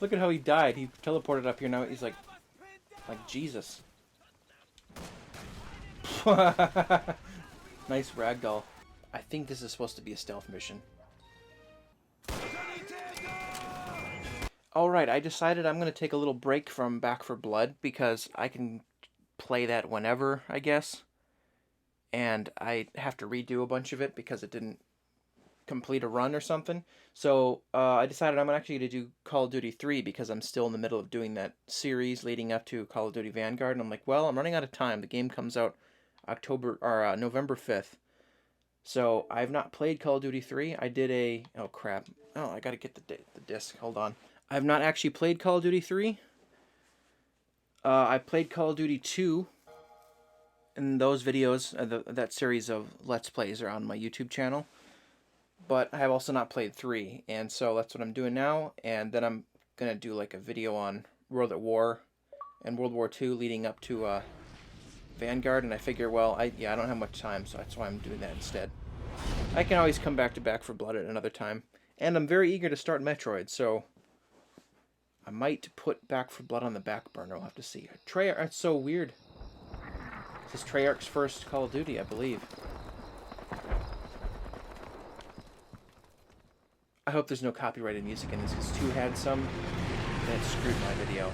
Look at how he died. He teleported up here now. He's like Jesus. Nice ragdoll. I think this is supposed to be a stealth mission. Alright, I decided I'm going to take a little break from Back 4 Blood because I can play that whenever, I guess. And I have to redo a bunch of it because it didn't complete a run or something. So I decided I'm actually going to do Call of Duty 3 because I'm still in the middle of doing that series leading up to Call of Duty Vanguard. And I'm like, well, I'm running out of time. The game comes out November 5th. So I've not played Call of Duty 3. I did a... Oh, crap. Oh, I got to get the disc. Hold on. I've not actually played Call of Duty 3. I played Call of Duty 2. And those videos, that series of Let's Plays are on my YouTube channel. But I have also not played 3. And so that's what I'm doing now. And then I'm going to do like a video on World at War and World War II leading up to Vanguard. And I figure, well, I don't have much time, so that's why I'm doing that instead. I can always come back to Back 4 Blood at another time. And I'm very eager to start Metroid, so I might put Back 4 Blood on the back burner. We'll have to see. Treyarch, that's so weird. This is Treyarch's first Call of Duty, I believe. I hope there's no copyrighted music in this, because 2 had some, and it screwed my video.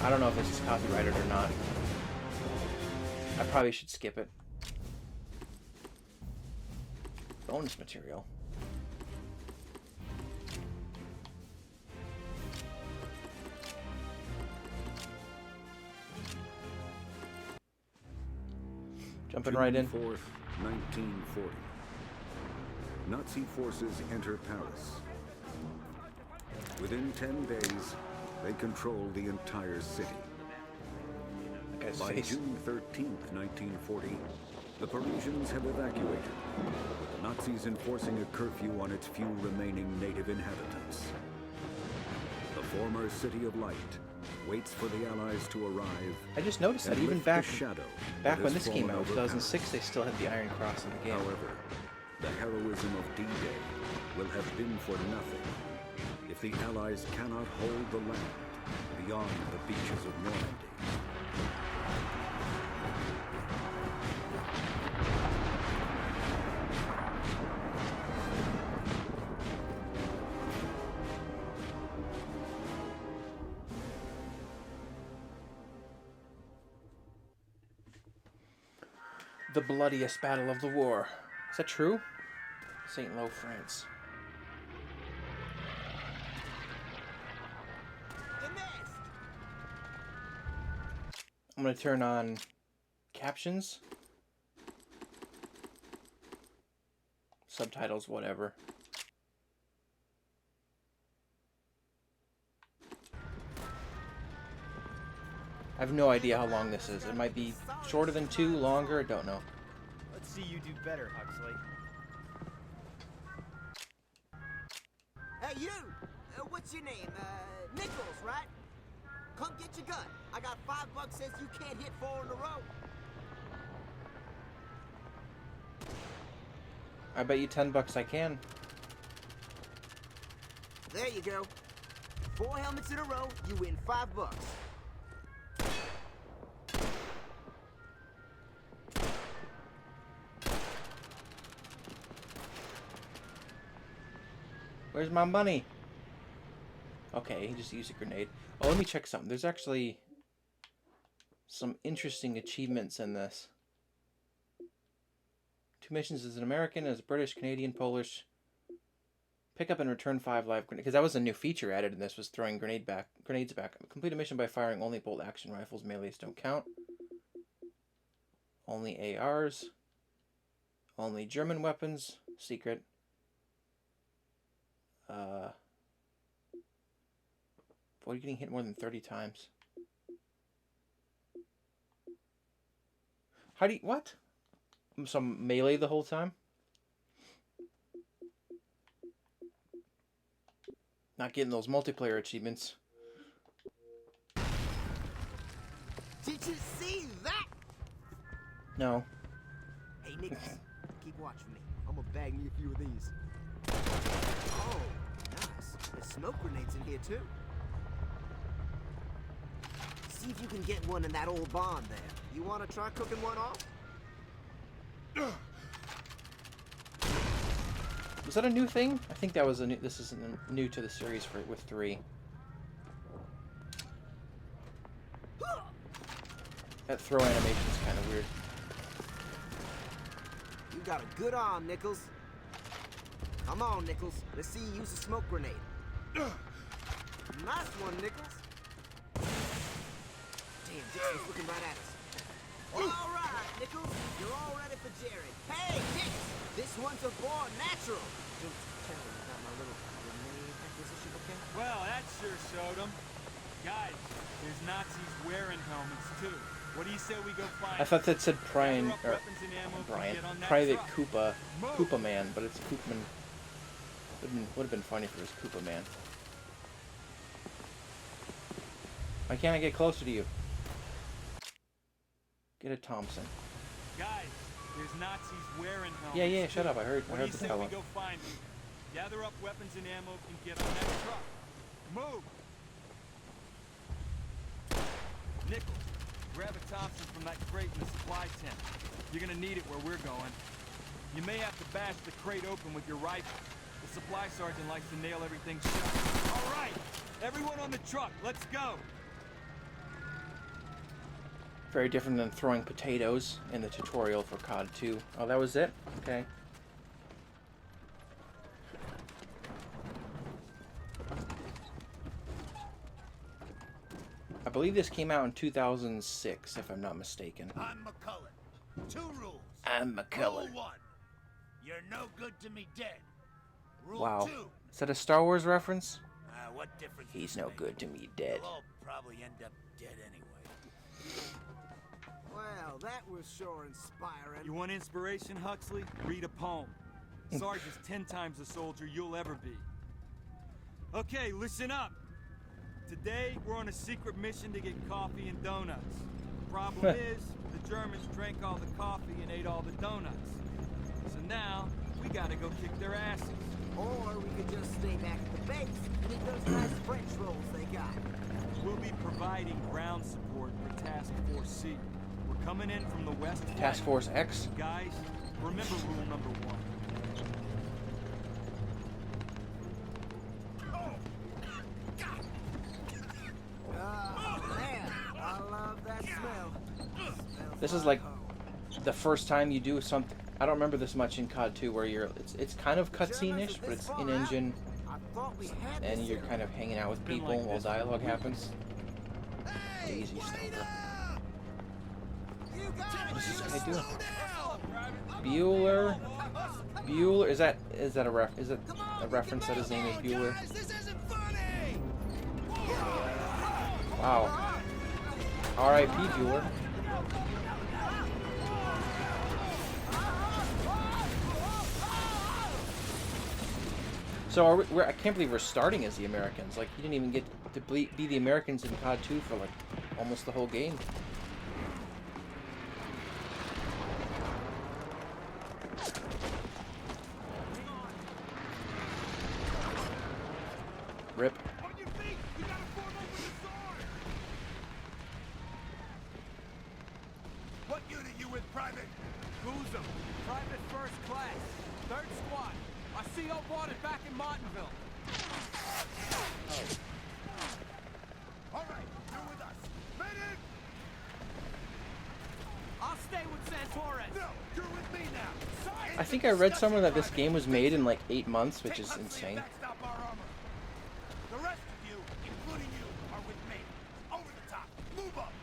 I don't know if this is copyrighted or not. I probably should skip it. Bonus material. Jumping right in. June 4th, 1940. Nazi forces enter Paris. Within 10 days, they control the entire city. By June 13th, 1940, the Parisians have evacuated, with the Nazis enforcing a curfew on its few remaining native inhabitants. The former City of Light waits for the Allies to arrive. I just noticed that even back when this came out, 2006, they still had the Iron Cross in the game. However, the heroism of D-Day will have been for nothing if the Allies cannot hold the land beyond the beaches of Normandy. The bloodiest battle of the war. Is that true? St. Lo, France. I'm going to turn on captions, subtitles, whatever. I have no idea how long this is. It might be shorter than 2, longer, I don't know. Let's see you do better, Huxley. Hey, you! What's your name? Nichols, right? Come get your gun. I got $5 says you can't hit 4 in a row. I bet you $10 I can. There you go. 4 helmets in a row, you win $5. Where's my money? Okay, he just used a grenade. Oh, let me check something. There's actually some interesting achievements in this. 2 missions as an American, as British, Canadian, Polish. Pick up and return 5 live grenades. Because that was a new feature added in this, was throwing grenades back. Complete a mission by firing only bolt action rifles. Melees don't count. Only ARs. Only German weapons. Secret. Avoid getting hit more than 30 times. How do you... What? Some melee the whole time? Not getting those multiplayer achievements. Did you see that? No. Nichols, keep watch for me. I'm gonna bag me a few of these. Oh, nice. There's smoke grenades in here too. See if you can get one in that old barn there. You wanna try cooking one off? Was that a new thing? I think that was a new. This is new to the series with 3. That throw animation's kind of weird. You got a good arm, Nichols. Come on, Nichols. Let's see you use a smoke grenade. Nice one, Nichols. Damn, Dixon's looking right at us. All right, Nichols. You're all ready for Jared. Hey, Dix! This one's a born natural. Don't tell him about my little grenade acquisition, okay? Well, that sure showed them. Guys, there's Nazis wearing helmets too. What do you say we go find? I thought that said Gather up weapons and ammo if we Brian, get on that Private truck. Koopa Man, but it's Koopman. Would have been funny if it was Koopa Man. Why can't I get closer to you? Get a Thompson. Guys, there's Nazis wearing helmets. Yeah, too. shut up. I heard What do you the say we dialogue. go find them? Gather up weapons and ammo and get on that truck. Move! Nichols, grab a Thompson from that crate in the supply tent. You're gonna need it where we're going. You may have to bash the crate open with your rifle. The supply sergeant likes to nail everything shut. All right, everyone on the truck, let's go. Very different than throwing potatoes in the tutorial for COD 2. Oh, that was it? Okay. I believe this came out in 2006, if I'm not mistaken. I'm McCullen. 2 rules. I'm McCullen. Rule 1. You're no good to me dead. Rule Wow. 2. Is that a Star Wars reference? What difference does He's it no make? good to me dead. You'll all probably end up dead anyway. Well, that was sure inspiring. You want inspiration, Huxley? Read a poem. Sergeant's 10 times the soldier you'll ever be. Okay, listen up. Today, we're on a secret mission to get coffee and donuts. The problem is, the Germans drank all the coffee and ate all the donuts. So now, we gotta go kick their asses. Or we could just stay back at the base and eat those nice French rolls they got. We'll be providing ground support for Task Force C. We're coming in from the west flank. Task Force X? Guys, remember rule number 1. Oh, man, I love that smell. Smells This is like like home. the first time you do something. I don't remember this much in COD 2 where you're it's kind of cutscene-ish, but it's in engine I thought we had and this you're in kind of hanging out with been people like while this for dialogue weeks. happens. Hey, Easy wait sniper. up! You got This is it. what I do. Down! Bueller is that a reference that his name is Bueller? Guys, this isn't funny! Wow. R.I.P. Bueller. So I can't believe we're starting as the Americans. Like, you didn't even get to be the Americans in COD 2 for like almost the whole game. Rip. On your feet! You gotta form up with the sword! What unit you with, Private? Boozum, private first class, 3rd squad. I see you wanted back in Martinville. All right, you're with us. Medic! I'll stay with Santorres. No, you're with me now. I think I read somewhere that this game was made in like 8 months, which is insane. Backstop our armor. The rest of you, including you, are with me. Over the top. Move up.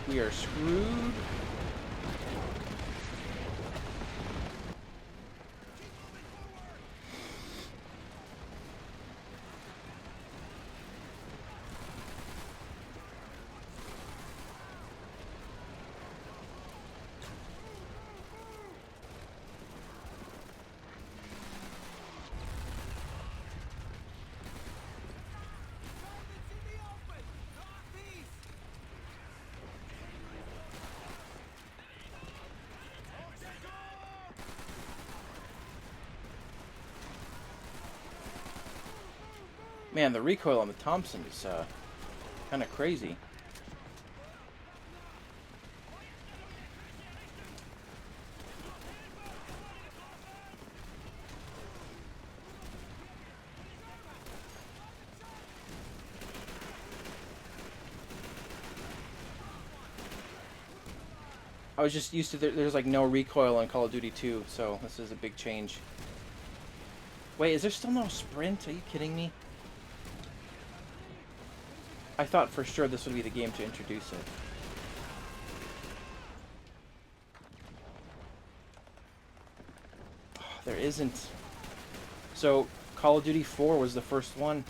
We are screwed. Man, the recoil on the Thompson is kind of crazy. I was just used to there's like no recoil on Call of Duty 2, so this is a big change. Wait, is there still no sprint? Are you kidding me? I thought for sure this would be the game to introduce it. Oh, there isn't. So, Call of Duty 4 was the first one.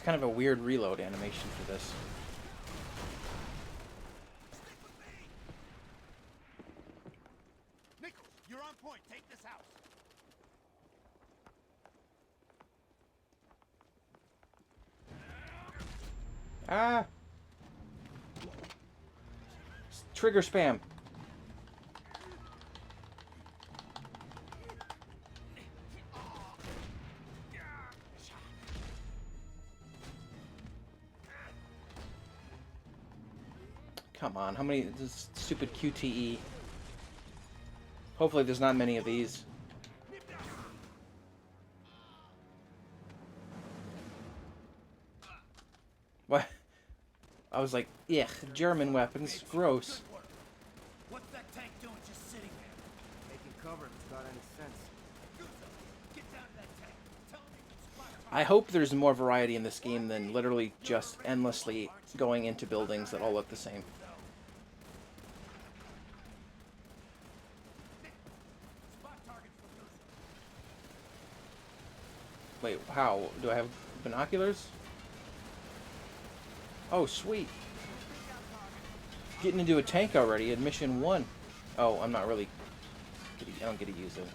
Kind of a weird reload animation for this. Nichols, you're on point. Take this house. Ah! Trigger spam. Come on, how many, this stupid QTE. Hopefully there's not many of these. What? I was like, yeah, German weapons, gross. What's that tank doing just sitting there? Taking cover if it's got any sense. Get down to that tank. Tell him you can spot I hope there's more variety in this game than literally just endlessly going into buildings that all look the same. Wait, how? Do I have binoculars? Oh, sweet. Getting into a tank already in mission 1. Oh, I'm not really... I don't get to use it.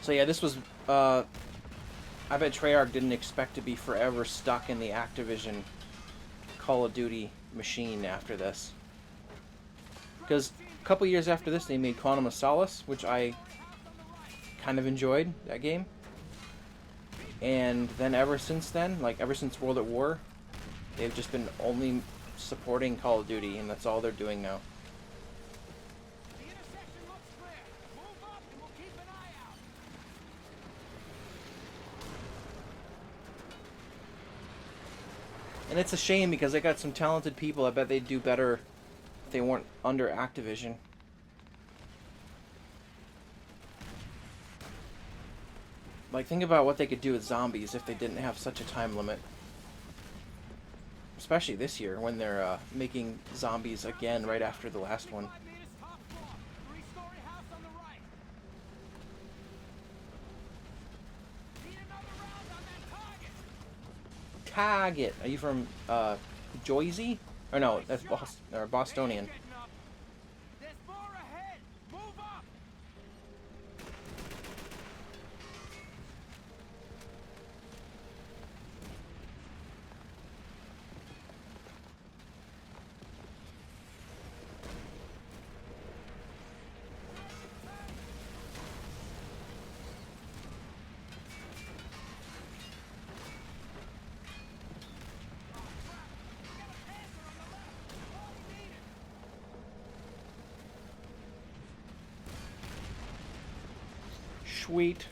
So yeah, this was, I bet Treyarch didn't expect to be forever stuck in the Activision Call of Duty machine after this. Because a couple years after this, they made Quantum of Solace, which I kind of enjoyed, that game. And then ever since then, like ever since World at War, they've just been only supporting Call of Duty, and that's all they're doing now. And it's a shame because they got some talented people. I bet they'd do better if they weren't under Activision. Like, think about what they could do with zombies if they didn't have such a time limit. Especially this year when they're making zombies again right after the last one. Target. Are you from Jersey? Or no, that's Bostonian. Sweet.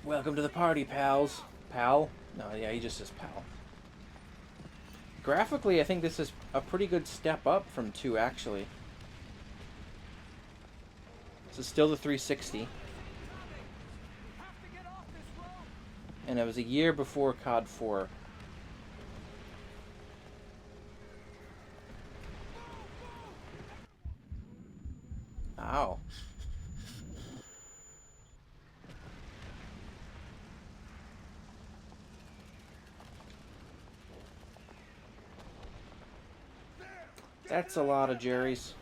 Welcome to the party, pals. Pal? No, yeah, he just says pal. Graphically, I think this is a pretty good step up from 2, actually. This is still the 360. And it was a year before COD 4. Ow. That's a lot of Jerry's.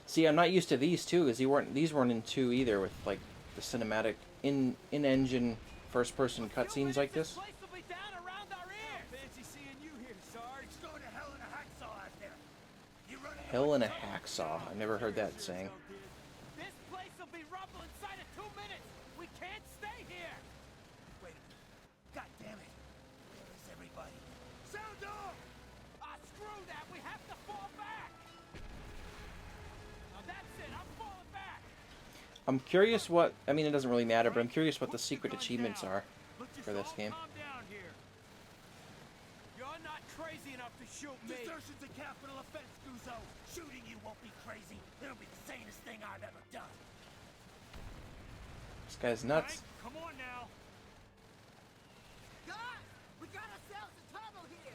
See, I'm not used to these two, because these weren't in 2 either, with like the cinematic in-engine first-person cutscenes like this. Fancy seeing you here, Sarge. Go to hell in a hacksaw out there. You running Hell in a hacksaw. I never heard that saying. This place will be rubble inside of 2 minutes. We can't stay here. Wait a minute. God damn it. Where is everybody? Sound off! Screw that. We have to fall back. Now that's it. I'm falling back. I'm curious what... I mean, it doesn't really matter, but I'm curious what the secret achievements are for this game. Calm down here. You're not crazy enough to shoot me. Desertion's a capital offense, Guzzo. Shooting you won't be crazy. It'll be the sanest thing I've ever done. This guy's nuts. Come on now. Guys, we got ourselves a tunnel here.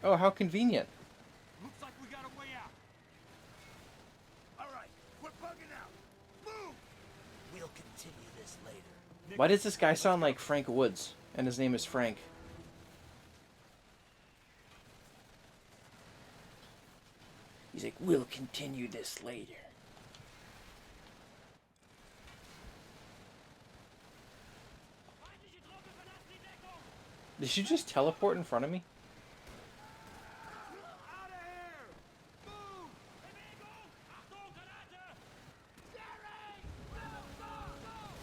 Oh, how convenient. Looks like we got a way out. All right, we're bugging out. Move! We'll continue this later. Why does this guy sound like Frank Woods? And his name is Frank. He's like, we'll continue this later. Did you just teleport in front of me? Out of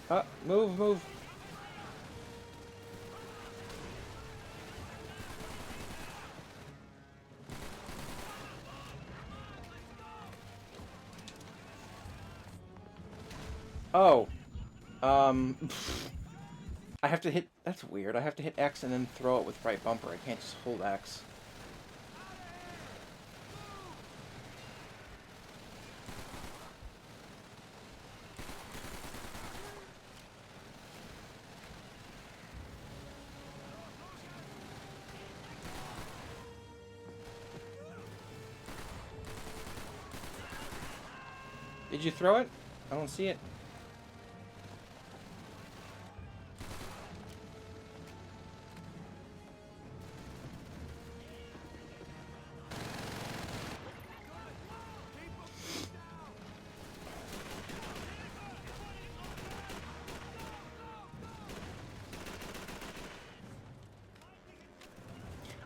here! Move! Move, move. Oh. I have to hit... That's weird. I have to hit X and then throw it with right bumper. I can't just hold X. Did you throw it? I don't see it.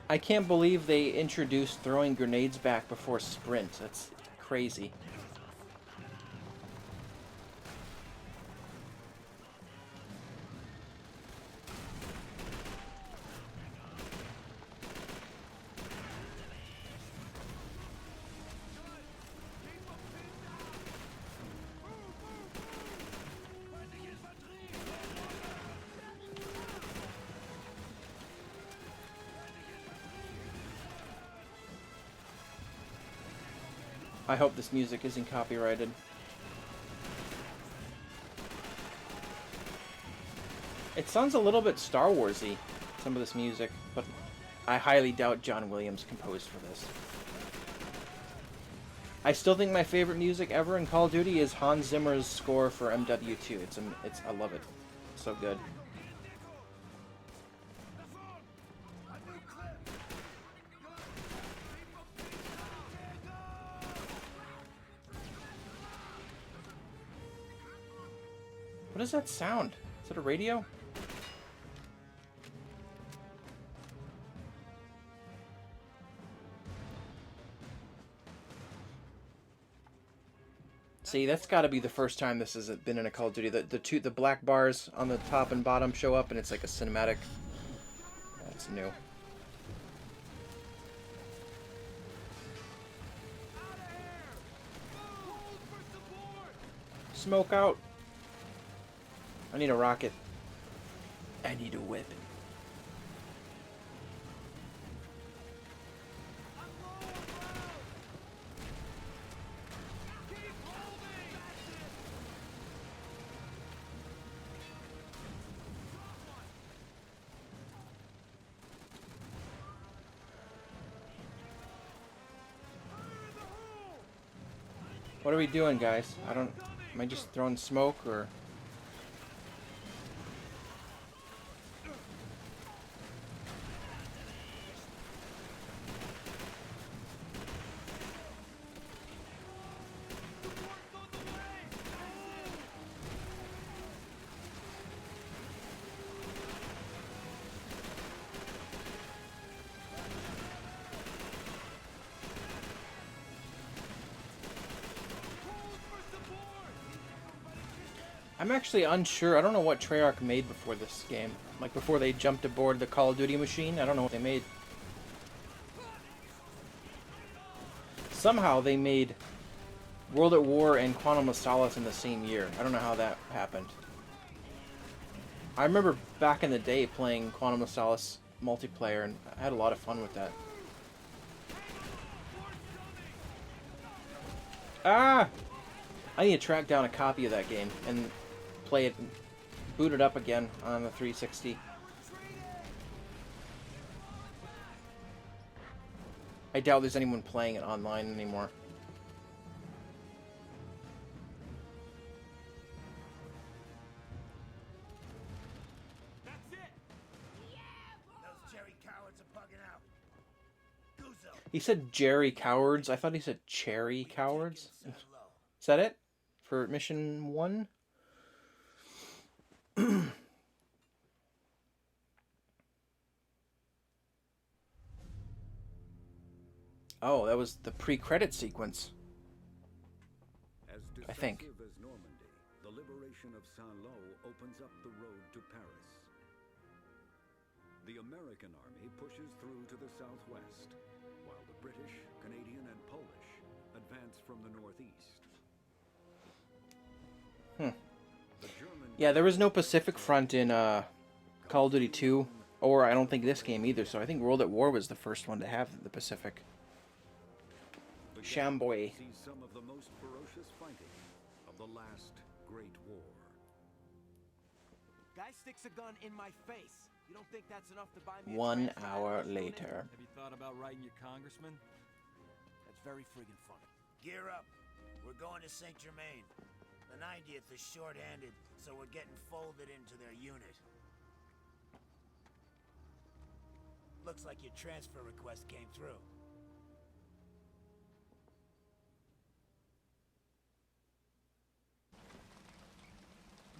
I can't believe they introduced throwing grenades back before sprint. That's crazy. I hope this music isn't copyrighted. It sounds a little bit Star Wars-y, some of this music, but I highly doubt John Williams composed for this. I still think my favorite music ever in Call of Duty is Hans Zimmer's score for MW2. I love it. So good. What is that sound? Is it a radio? See, that's got to be the first time this has been in a Call of Duty. The black bars on the top and bottom show up, and it's like a cinematic. That's new. Smoke out. I need a rocket. I need a weapon. What are we doing, guys? I don't... Am I just throwing smoke, or... I'm actually unsure. I don't know what Treyarch made before this game. Like, before they jumped aboard the Call of Duty machine. I don't know what they made. Somehow they made World at War and Quantum of Solace in the same year. I don't know how that happened. I remember back in the day playing Quantum of Solace multiplayer, and I had a lot of fun with that. Ah! I need to track down a copy of that game and play it, boot it up again on the 360. I doubt there's anyone playing it online anymore. That's it! Those Jerry cowards are bugging out. Guzzo, He said Jerry Cowards. I thought he said Cherry Cowards. Is that it? For mission 1? Oh, that was the pre-credit sequence. As I think. decisive as Normandy, the liberation of Saint-Lô opens up the road to Paris. The American army pushes through to the southwest, while the British, Canadian, and Polish advance from the northeast. The German Yeah, there was no Pacific Front in Call of Duty 2, or I don't think this game either, so I think World at War was the first one to have the Pacific. the Shamboy. sees some of the most ferocious fighting of the last Great War. Guy sticks a gun in my face. You don't think that's enough to buy me a 1 transfer hour out of this unit? later. Have you thought about writing your congressman? That's very friggin' funny. gear up. We're going to Saint Germain. The 90th is short-handed, so we're getting folded into their unit. Looks like your transfer request came through.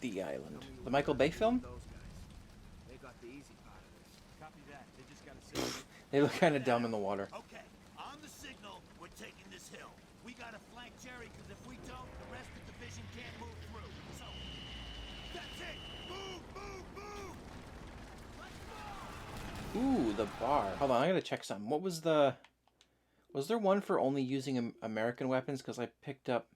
The Island. The Michael Bay film? Those guys. They got the easy part of this. Copy that. They just got to say. They look kind of dumb in the water. Okay, on the signal, we're taking this hill. We gotta flank Jerry, because if we don't, the rest of the division can't move through. So, that's it! Move, move, move! Let's go! Ooh, the bar. Hold on, I gotta check something. What was the... Was there one for only using American weapons? Because I picked up...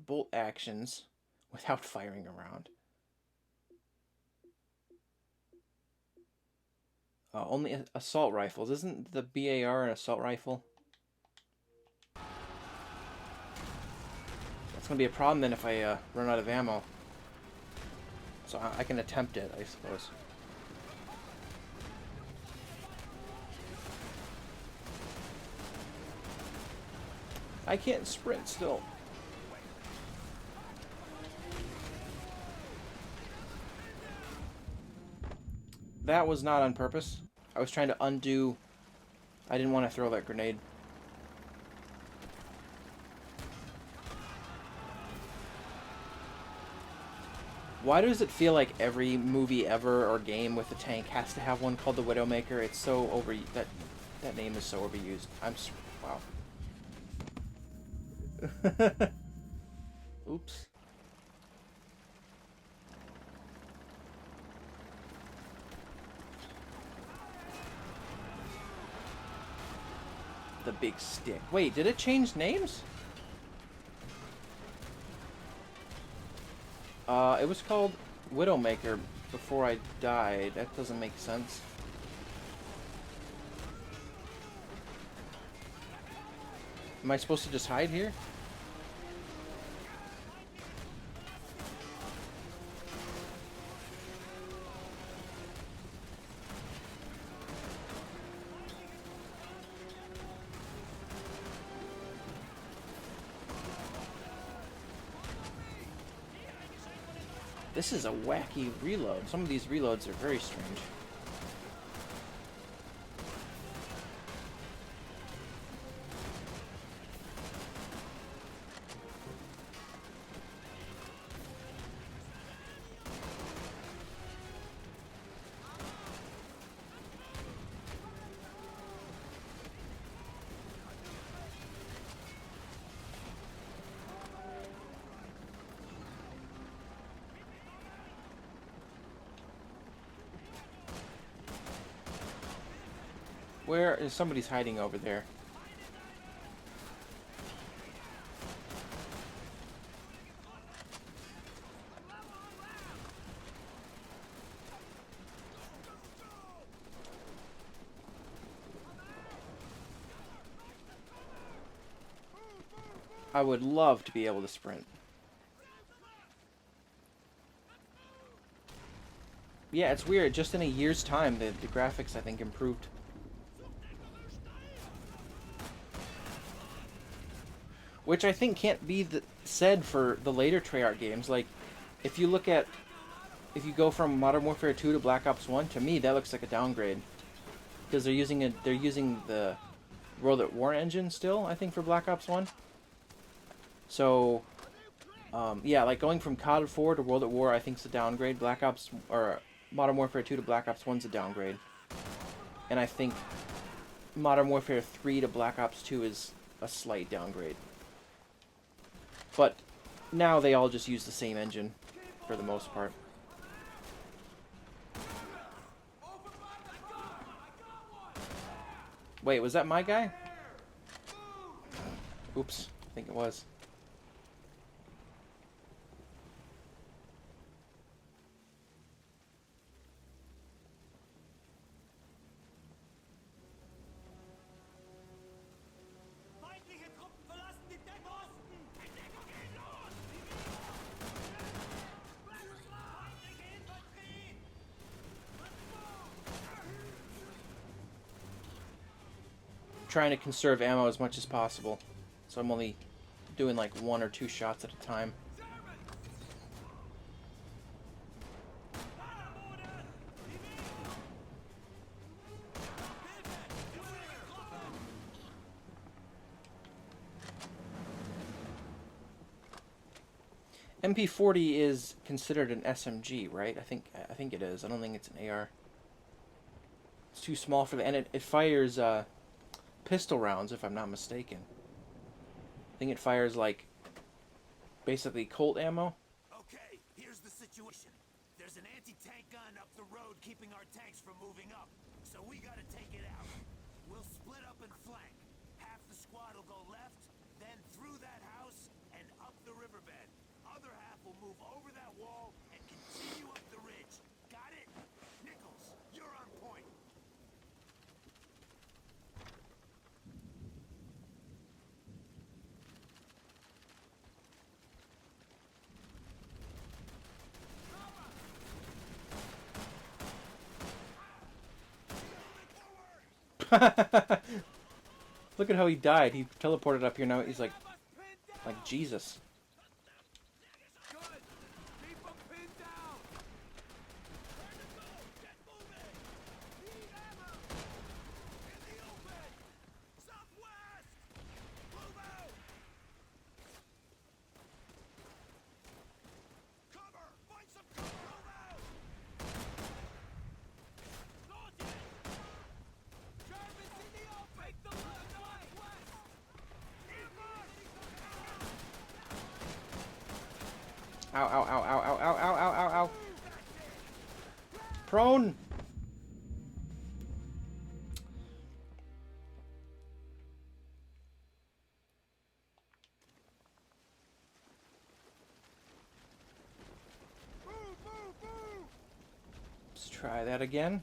bolt actions without firing around. Only assault rifles. Isn't the BAR an assault rifle? That's gonna be a problem then if I run out of ammo. So I can attempt it, I suppose. I can't sprint still. That was not on purpose. I was trying to undo... I didn't want to throw that grenade. Why does it feel like every movie ever or game with a tank has to have one called the Widowmaker? It's so over... That name is so overused. Wow. Oops. The big stick. Wait, did it change names? It was called Widowmaker before I died. That doesn't make sense. Am I supposed to just hide here? This is a wacky reload. Some of these reloads are very strange. Where is somebody's hiding over there? I would love to be able to sprint. Yeah, it's weird. Just in a year's time, the graphics, I think, improved. Which I think can't be said for the later Treyarch games. Like, if you look at... If you go from Modern Warfare 2 to Black Ops 1, to me, that looks like a downgrade. Because they're using the World at War engine still, I think, for Black Ops 1. So, yeah, like going from COD 4 to World at War, I think is a downgrade. Black Ops, or Modern Warfare 2 to Black Ops 1 is a downgrade. And I think Modern Warfare 3 to Black Ops 2 is a slight downgrade. But now they all just use the same engine for the most part. Wait, was that my guy? Oops, I think it was. Trying to conserve ammo as much as possible, so I'm only doing like 1 or 2 shots at a time. MP40 is considered an SMG, right? I think it is. I don't think it's an AR. It's too small for the, and it fires pistol rounds, if I'm not mistaken. I think it fires like basically Colt ammo. Okay, here's the situation. There's an anti-tank gun up the road keeping our tanks from moving up, so we gotta take it out. We'll split up and flank. Half the squad will go left, then through that house and up the riverbed. Other half will move over that wall and continue up the ridge. Got it? Nichols, you're on point. Look at how he died. He teleported up here now. He's like Jesus. Ow, ow, ow, ow, ow, ow, ow, ow, ow, ow. Prone. Let's try that again.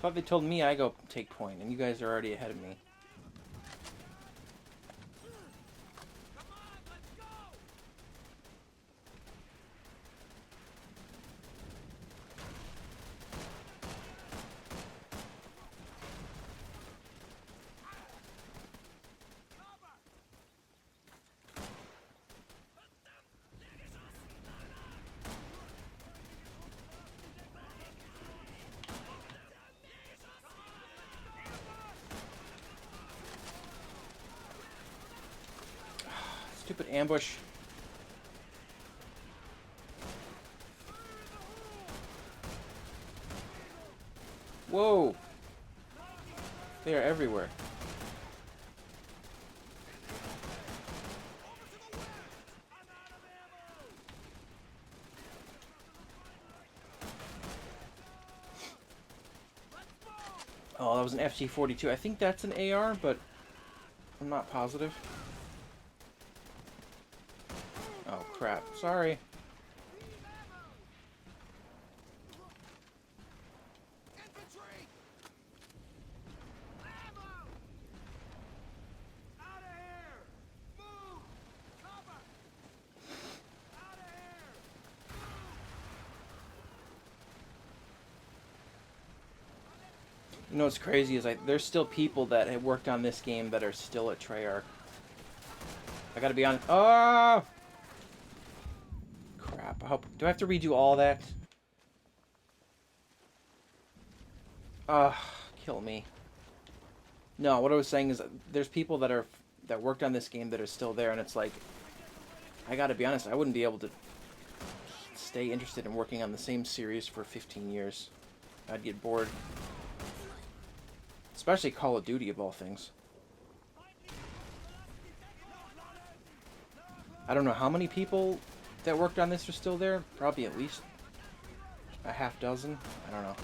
Thought they told me I go take point, and you guys are already ahead of me. Stupid ambush. Whoa! They are everywhere. Oh, that was an FG-42. I think that's an AR, but I'm not positive. Oh, crap. Sorry. Infantry! Ammo! Out of here! Move! Cover! Out of here! You know what's crazy is there's still people that have worked on this game that are still at Treyarch. I gotta be honest. Oh! Crap. I hope. Do I have to redo all that? Kill me. No, what I was saying is that there's people that worked on this game that are still there, and it's like, I gotta be honest, I wouldn't be able to stay interested in working on the same series for 15 years. I'd get bored. Especially Call of Duty, of all things. I don't know how many people that worked on this are still there. Probably at least a half dozen. I don't know.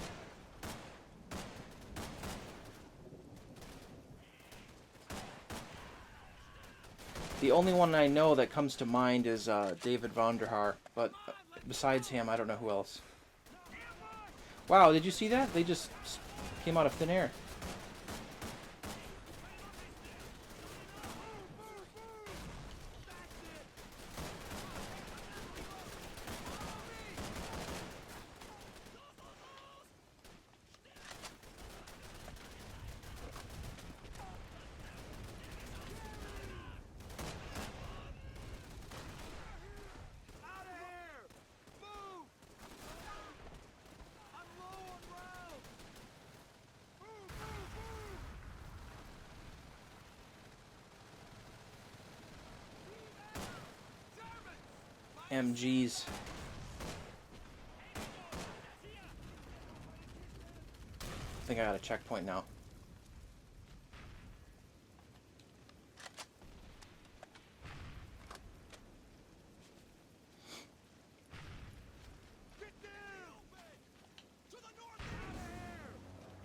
The only one I know that comes to mind is David Vonderhaar, but besides him, I don't know who else. Wow, did you see that? They just came out of thin air. MGs. I think I got a checkpoint now.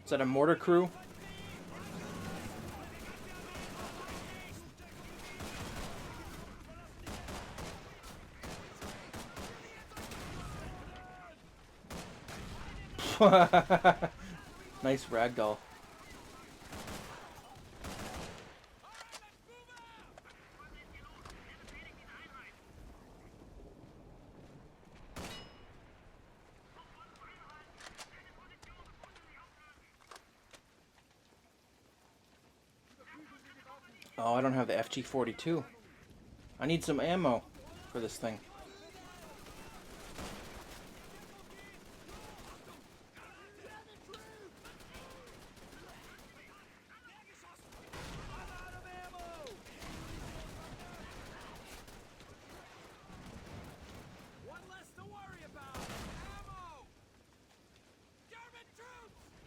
Is that a mortar crew? Nice ragdoll. Oh, I don't have the FG-42. I need some ammo for this thing.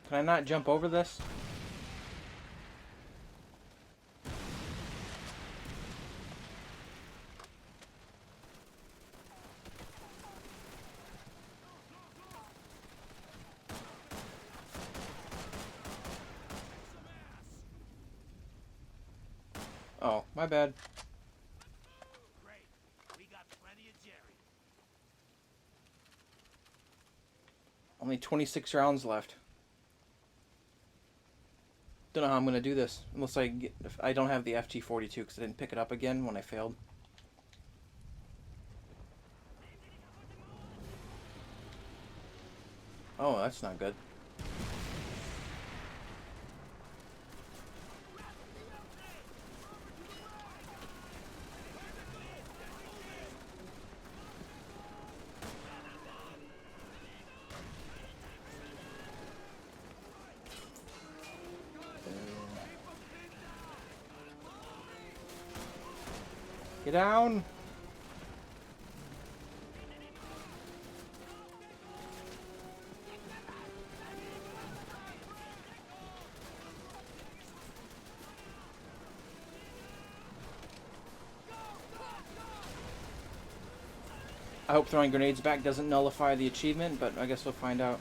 Can I not jump over this? Oh, my bad. Great. We got plenty of Jerry. Only 26 rounds left. Don't know how I'm gonna do this unless if I don't have the FG-42 because I didn't pick it up again when I failed. Oh, that's not good. Get down! I hope throwing grenades back doesn't nullify the achievement, but I guess we'll find out.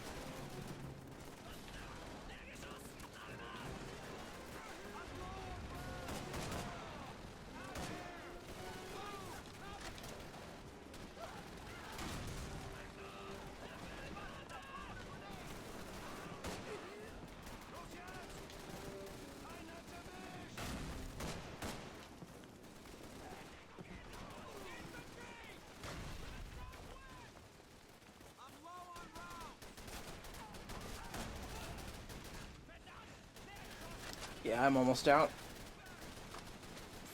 Yeah, I'm almost out.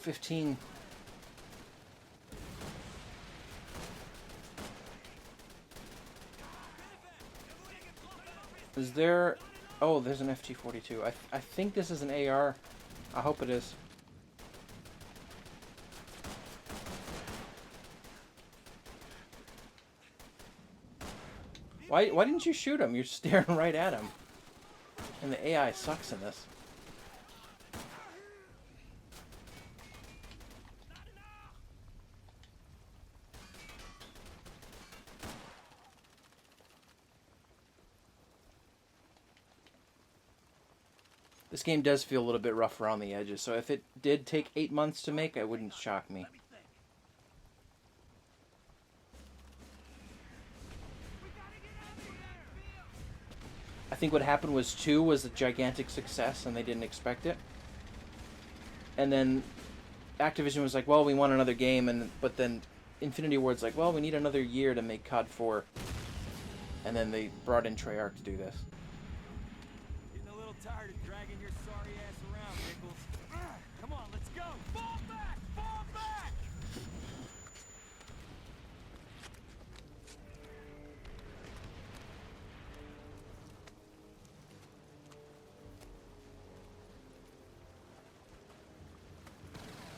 15. Is there... Oh, there's an FG-42. I think this is an AR. I hope it is. Why didn't you shoot him? You're staring right at him. And the AI sucks in this. This game does feel a little bit rough around the edges, so if it did take 8 months to make, it wouldn't shock me. I think what happened was 2 was a gigantic success and they didn't expect it. And then Activision was like, well, we want another game, but then Infinity Ward's like, well, we need another year to make COD 4. And then they brought in Treyarch to do this. Getting a little tired of dragging your sorry ass around, Nichols. Come on, let's go! Fall back! Fall back!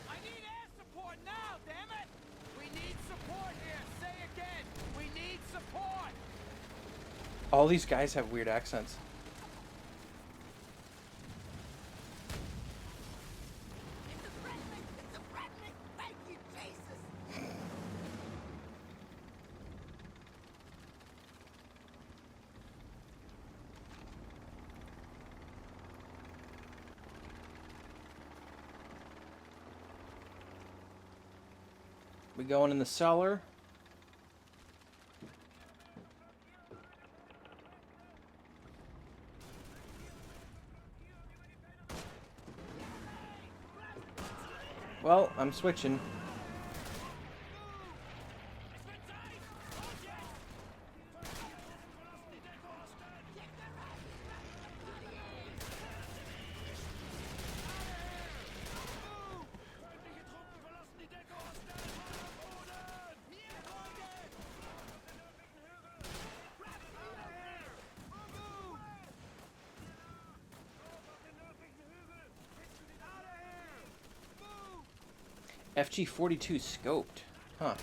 I need air support now, damn it! We need support here! Say again! We need support! All these guys have weird accents. It's a friendly! It's a friendly! Thank you, Jesus! We going in the cellar. Well, I'm switching. FG-42 scoped. Huh.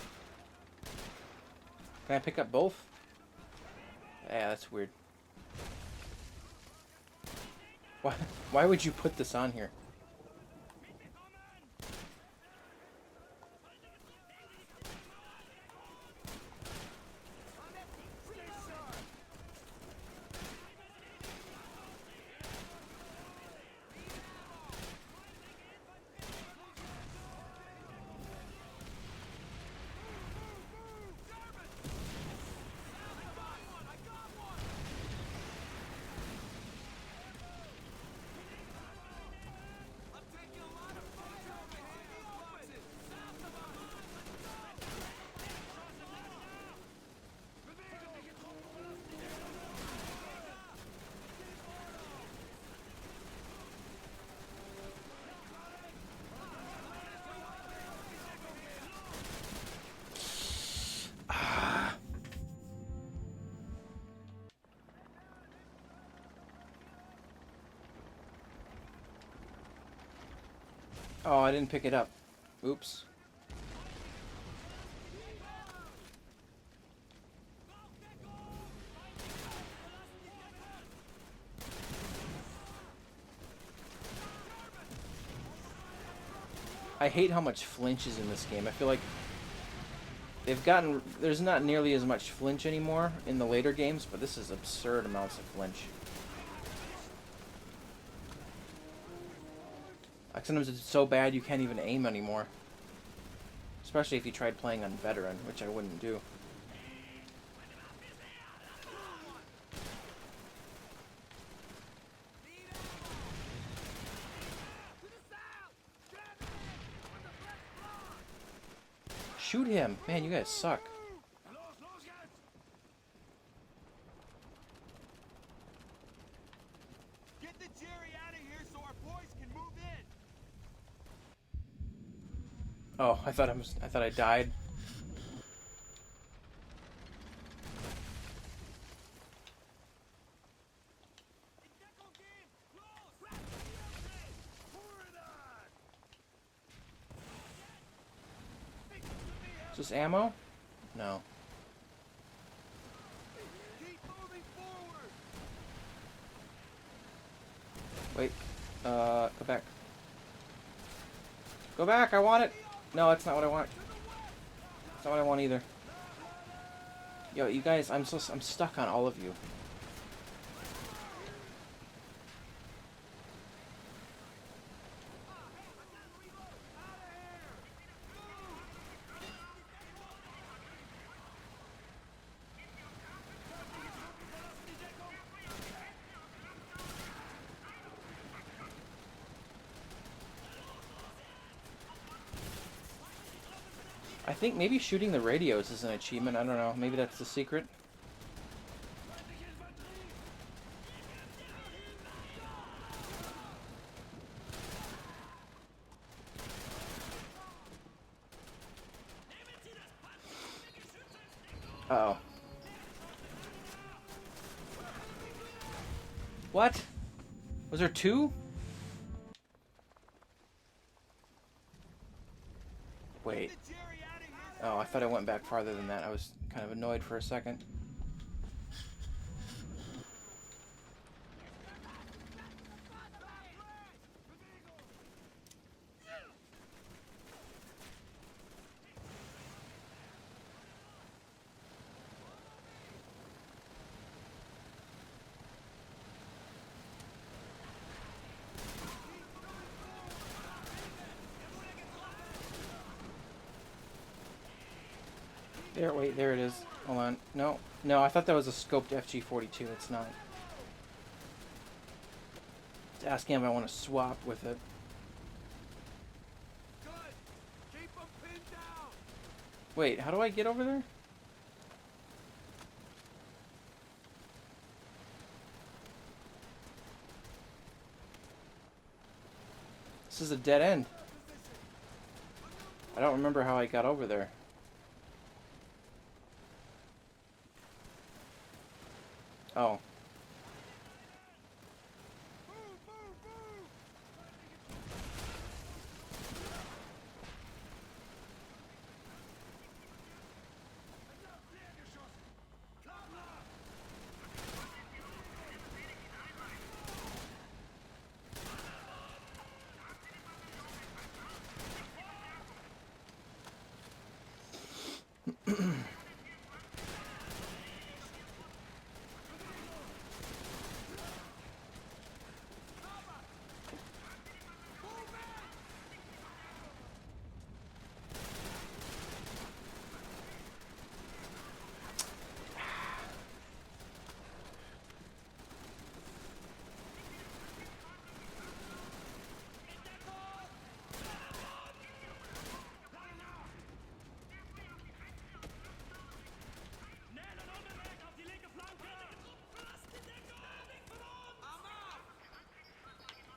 Can I pick up both? Yeah, that's weird. Why would you put this on here? Oh, I didn't pick it up. Oops. I hate how much flinch is in this game. I feel like there's not nearly as much flinch anymore in the later games, but this is absurd amounts of flinch. Like sometimes it's so bad you can't even aim anymore. Especially if you tried playing on veteran, which I wouldn't do. Shoot him! Man, you guys suck. Get the Jerry out of here so our boys can move in. Oh, I thought I died. Is this ammo? No. Keep moving forward. Wait. Go back. Go back, I want it! No, that's not what I want. That's not what I want either. Yo, you guys, I'm stuck on all of you. I think maybe shooting the radios is an achievement. I don't know. Maybe that's the secret. Uh-oh. What? Was there two? Wait. Oh, I thought I went back farther than that. I was kind of annoyed for a second. There, wait, there it is. Hold on. No, no, I thought that was a scoped FG-42. It's not. It's asking if I want to swap with it. Good. Keep them pinned down. Wait, how do I get over there? This is a dead end. I don't remember how I got over there. Oh.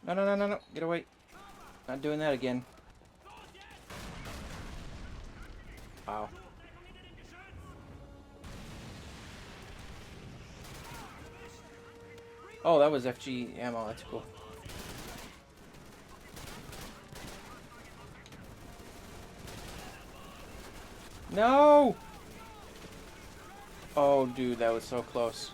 No, no, no, no, no. Get away. Not doing that again. Wow. Oh, that was FG ammo. That's cool. No! Oh, dude, that was so close.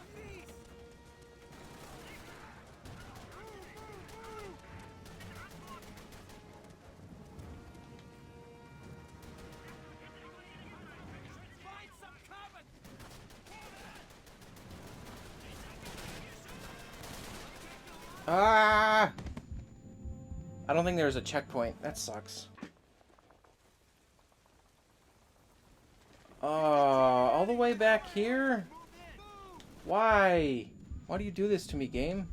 Ah! I don't think there's a checkpoint. That sucks. All the way back here? Why? Why do you do this to me, game?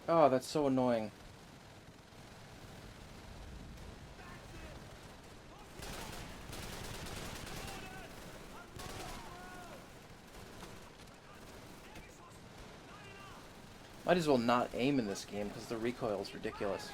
Oh, that's so annoying. Might as well not aim in this game because the recoil is ridiculous.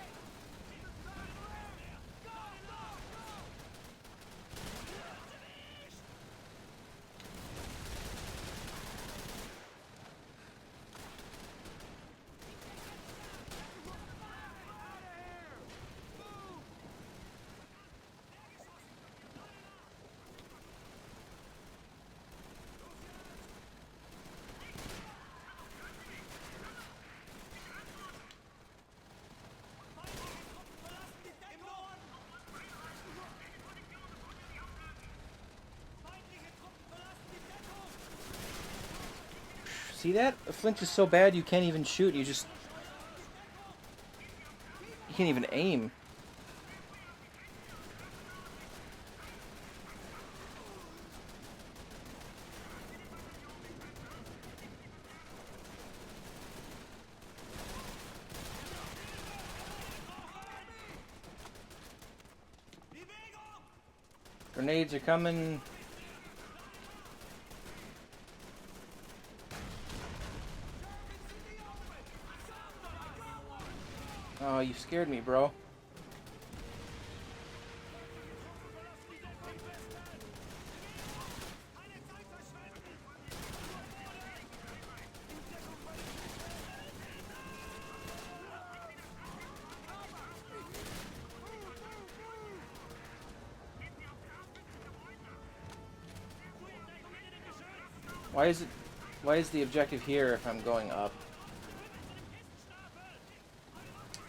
See that? The flinch is so bad you can't even shoot. You can't even aim. Grenades are coming. Oh, you scared me, bro. Why is the objective here if I'm going up?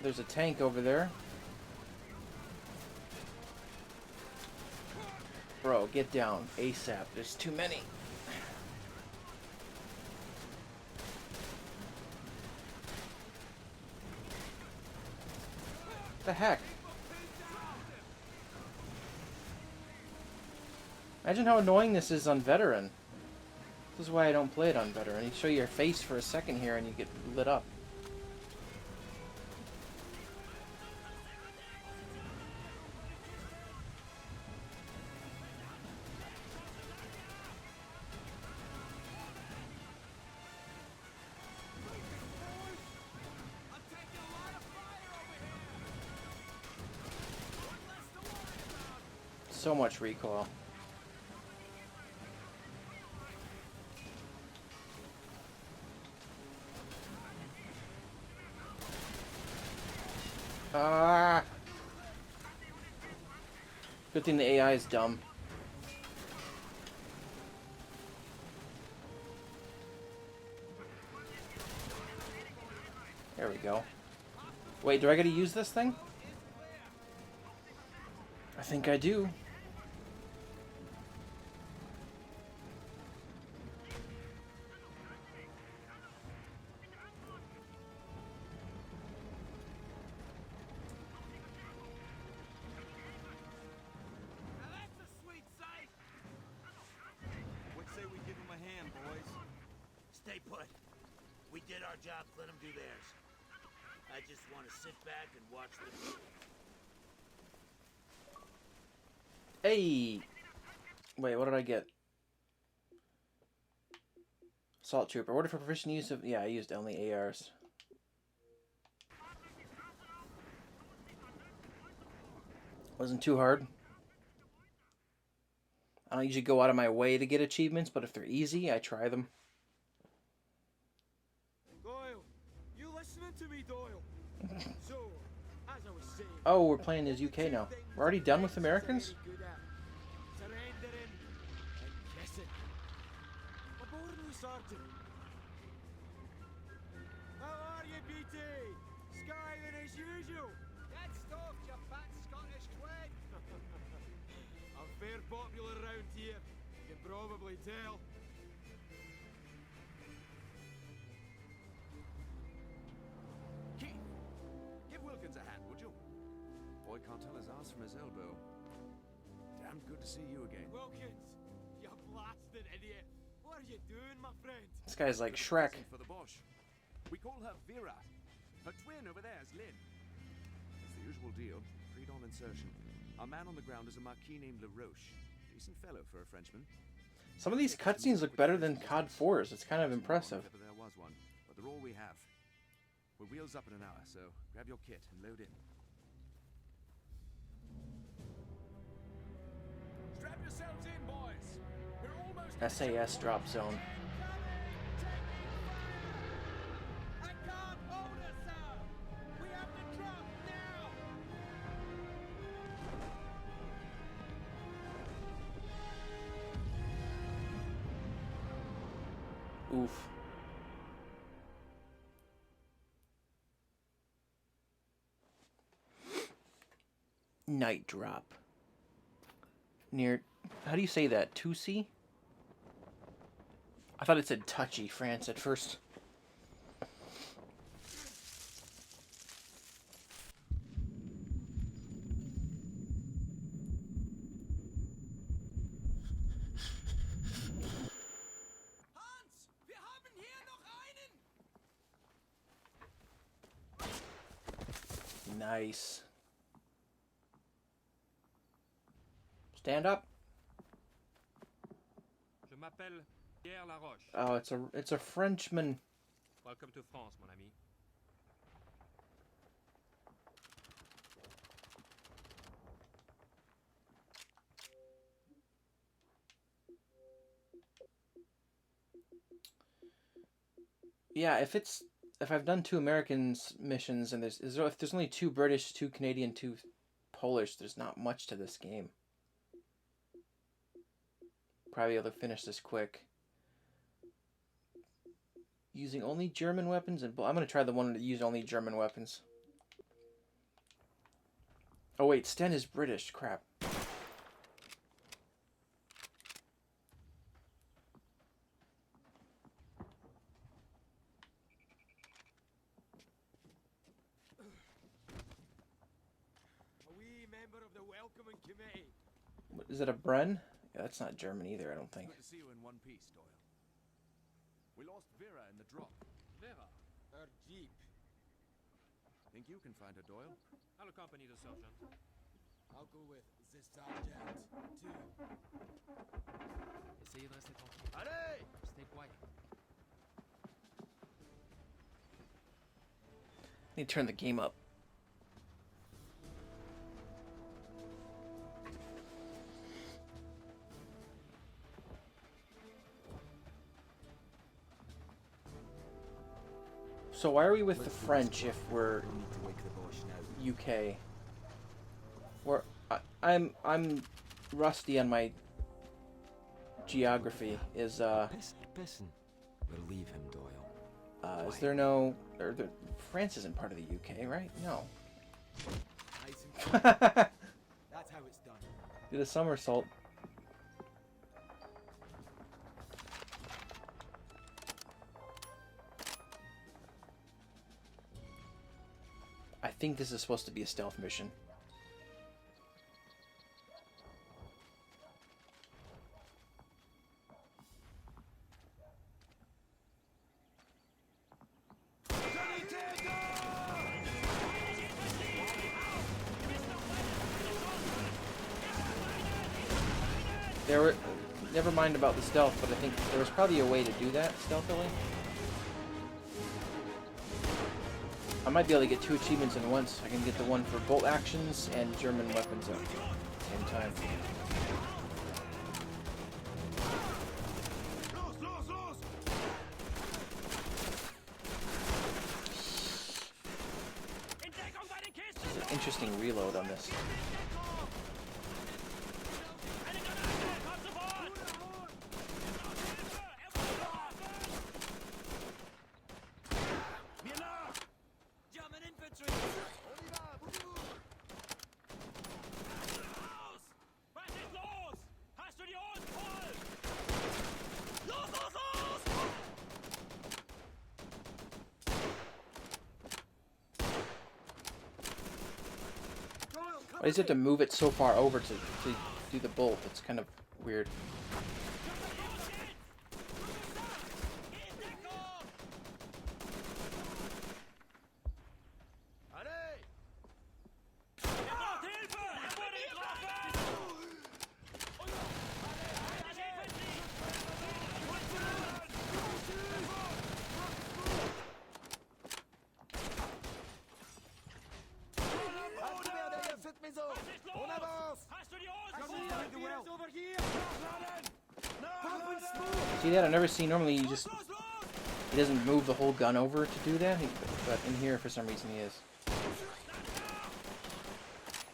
There's a tank over there. Bro, get down ASAP. There's too many. What the heck? Imagine how annoying this is on veteran. This is why I don't play it on veteran. You show your face for a second here and you get lit up. So much recoil. Ah! Good thing the AI is dumb. There we go. Wait, do I gotta use this thing? I think I do. Stay put. We did our job, let them do theirs. I just want to sit back and watch them. Hey! Wait, what did I get? Assault Trooper. Order for proficient use of... Yeah, I used only ARs. Wasn't too hard. I don't usually go out of my way to get achievements, but if they're easy, I try them. Doyle, you listening to me, Doyle? So, as I was saying... Oh, we're playing as UK now. We're already done with Americans? Surrendering and kissing. Aboard, Sergeant. How are you, BT? Skyling as usual. popular around here. You can probably tell. Keith, give Wilkins a hand, would you? Boy can't tell his ass from his elbow. Damn good to see you again. Wilkins, you blasted idiot. What are you doing, my friend? This guy's like Shrek. For the Bosch. We call her Vera. Her twin over there is Lynn. It's the usual deal. Pre-dawn insertion. Our man on the ground is a Marquis named LaRoche. Decent fellow for a Frenchman. Some of these cutscenes look better than COD 4's. It's kind of impressive. If there was one, but they're all we have. We're wheels up in an hour, so grab your kit and load in. Strap yourselves in, boys. We're almost SAS drop zone. I can't hold us, sir. We have to drop now. Oof. Night drop. Near, how do you say that? Toucy? I thought it said touchy France at first. Hans, wir haben hier noch einen! Nice. Stand up. Je m'appelle Pierre Laroche. Oh, it's a Frenchman. Welcome to France, mon ami. Yeah, if I've done 2 Americans missions and if there's only 2 British, 2 Canadian, 2 Polish, there's not much to this game. Probably able to finish this quick. Using only German weapons, and I'm gonna try the one that use only German weapons. Oh wait, Sten is British. Crap. A wee member of the welcoming committee. Is it a Bren? Yeah, that's not German either, I don't think. Good to see you in one piece, Doyle. We lost Vera in the drop. Vera, Her jeep. Think you can find her, Doyle? I'll accompany the sergeant. I'll go with the sergeant, too. Essayez de rester tranquille. Allez! Stay quiet. I need to turn the game up. So why are we with the French if we're UK? I'm rusty on my geography. Is Listen. We'll leave him, Doyle. is there no? France isn't part of the UK, right? No. Nice and quick. That's how it's done. Did a somersault. I think this is supposed to be a stealth mission. Never mind about the stealth, but I think there was probably a way to do that stealthily. I might be able to get 2 achievements in once. I can get the one for bolt actions and German weapons at the same time. There's an interesting reload on this. German infantry! Was ist los? Why does it have to move it so far over to do the bolt? It's kind of weird. See that? I've never seen. Normally, he doesn't move the whole gun over to do that, but in here, for some reason, he is.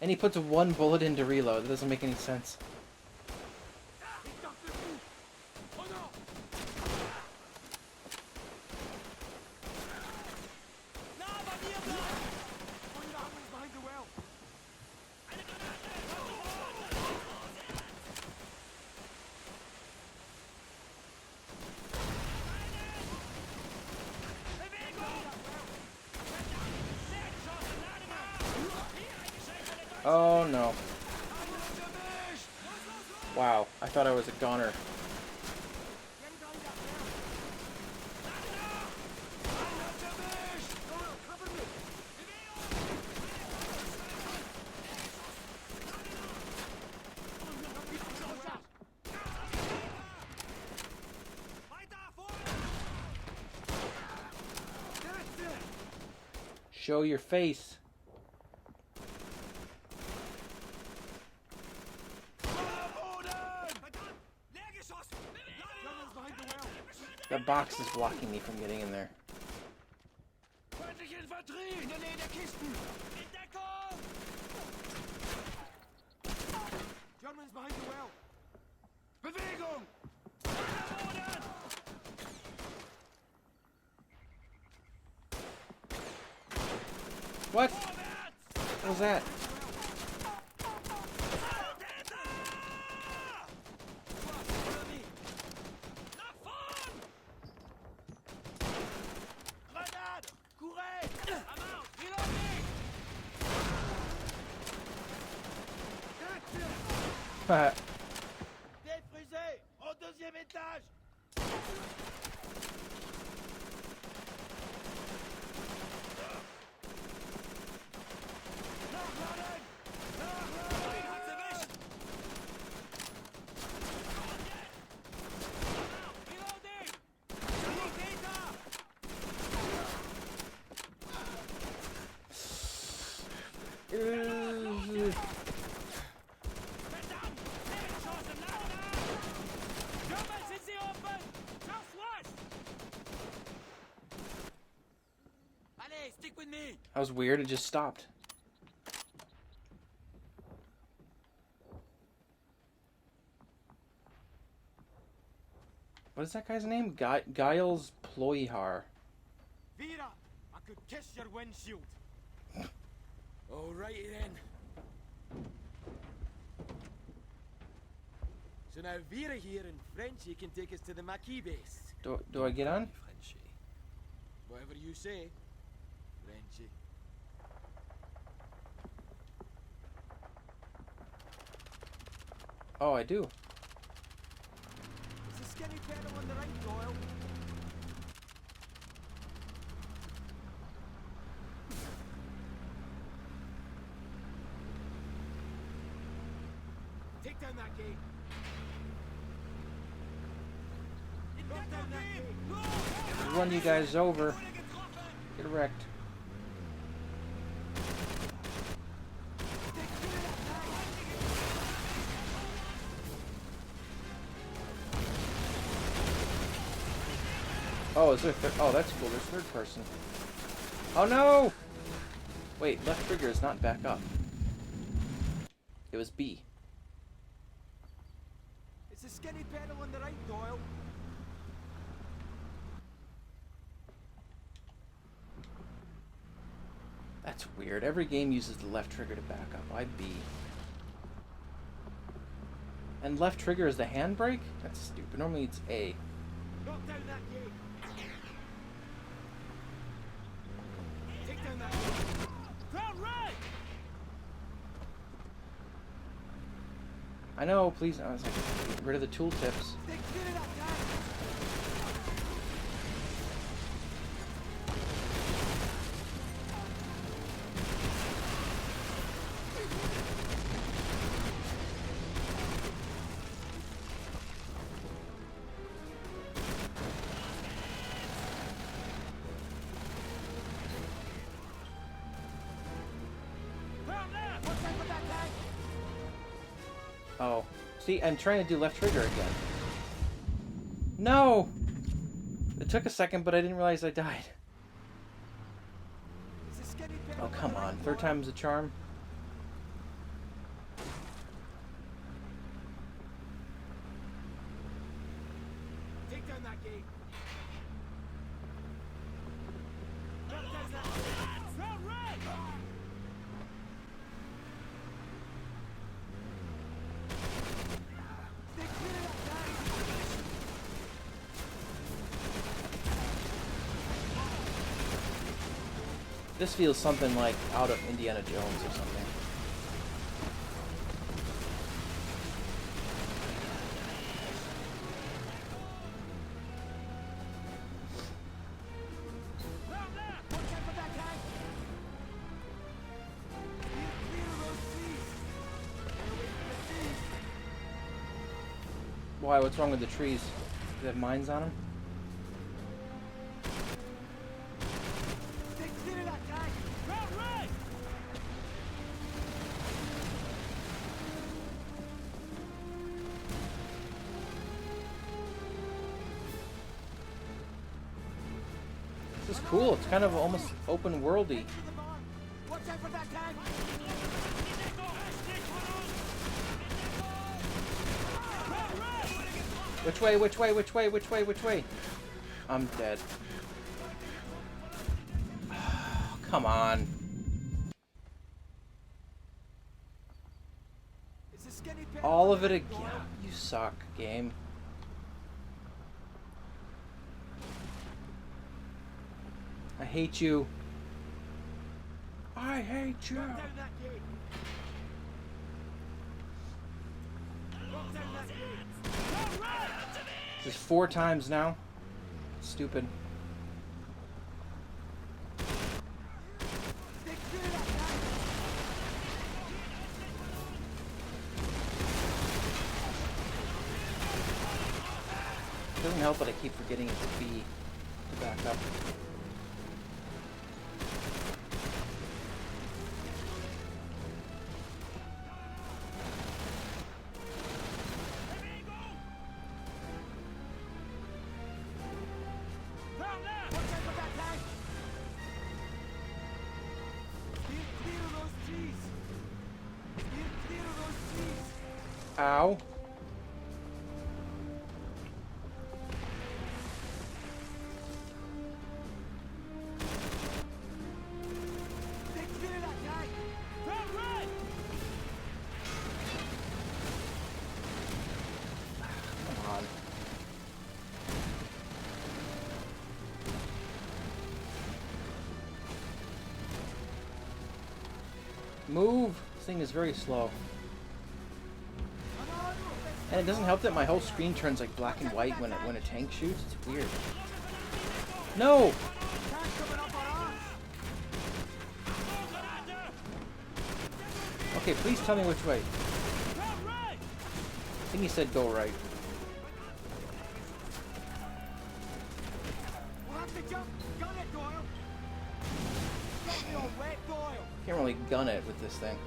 And he puts one bullet into reload. That doesn't make any sense. Oh no. Wow, I thought I was a goner. Show your face. That box is blocking me from getting in there. Germans behind the well. Bewegung! What? What was that? Défrisé au deuxième étage. That was weird, it just stopped. What is that guy's name? Giles Ployhar. Vera, I could kiss your windshield. Alrighty then. So now Vera here and Frenchie can take us to the Maquis base. Do I get on? Frenchie. Whatever you say, Frenchie. Oh, I do. It's a skinny pedal on the right, Doyle. Take down that gate. Knock down that gate. Run you guys over. Get wrecked. Oh, is there oh, that's cool. There's third person. Oh no! Wait, left trigger is not back up. It was B. It's a skinny pedal on the right, Doyle. That's weird. Every game uses the left trigger to back up. Why B? And left trigger is the handbrake? That's stupid. Normally it's A. Knock down that gate. Take down that gate. Turn right! I know, please. I was like, get rid of the tooltips. Oh. See, I'm trying to do left trigger again. No! It took a second, but I didn't realize I died. Oh, come on. Third time's a charm. Take down that gate. This feels something like out of Indiana Jones or something. Why? What's wrong with the trees? Do they have mines on them? This is cool. It's kind of almost open worldy. Watch out for that tank! Which way? Which way? Which way? Which way? Which way? I'm dead. Come on. All of it again. You suck, game. I hate you. I hate you. This is 4 times now. Stupid. It doesn't help that I keep forgetting it's B to back up. Ow. Come on. Move! This thing is very slow. And it doesn't help that my whole screen turns like black and white when a tank shoots. It's weird. No! Okay, please tell me which way. I think he said go right. Can't really gun it with this thing.